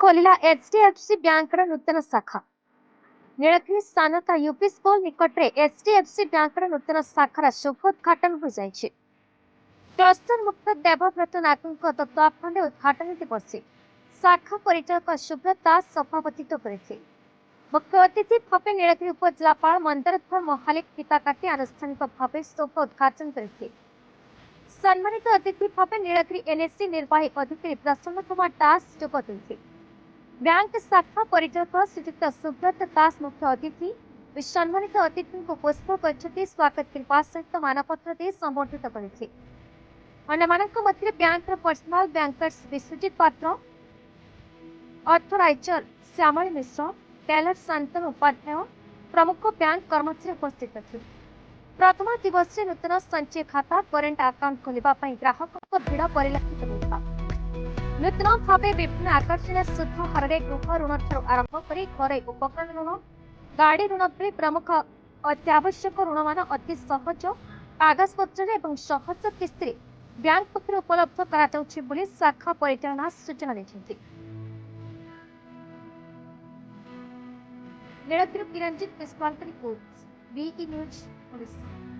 खोलिला HDFC bank नूतन शाखा। नीलगिरी स्थानक UP school निकट में एचडीएफसी बैंक नूतन शाखार शुभोद्घाटन हो जाए। क्लस्टर मुक्त देवव्रत नायक तत्वावधान उद्घाटन दिवस शाखा परिचालक सुब्रत दास सभापतित्व करते। मुख्य अतिथि भाव नीलगिरी उपजिलापाल मंदरधर महालिक फीता काटी आनुष्ठानिक भाव शुभ उद्घाटन करते। सम्मानित अतिथि भाव नीलगिरी एनएससी निर्वाही अधिकारी प्रसन्न कुमार दास जोग देते। बैंक शाखा परिचालक श्रीजुक्त सुब्रत दास मुख्य अतिथि सम्मानित अतिथि को पुष्प गच्छति स्वागत करने सहित मानपत्र दे संबर्धित करते। अन्य बैंक पर्सनाल बैंकर्स विश्वजीत पात्र, अर्थराइजर श्यामल मिश्र, टेलर शांतनु उपाध्याय प्रमुख बैंक कर्मचारी उपस्थित थे। प्रथम दिवस नूतन संचय खाता करेन्ट अकाउंट खोलने ग्राहकों भिड़ परिलक्षित होता। नूतन भाव विभिन्न आकर्षणीय शुद्ध हार गृह ऋण आरंभ कर घर उपकरण ऋण, गाड़ी ऋण भली प्रमुख अत्यावश्यक ऋण मान अति सहज कागजपत्र एवं सहज किस्ती बैंक पक्ष उपलब्ध कर शाखा परिचालना सूचना देते। Nilgiri Kiranjit Biswal report, VE news Odisha.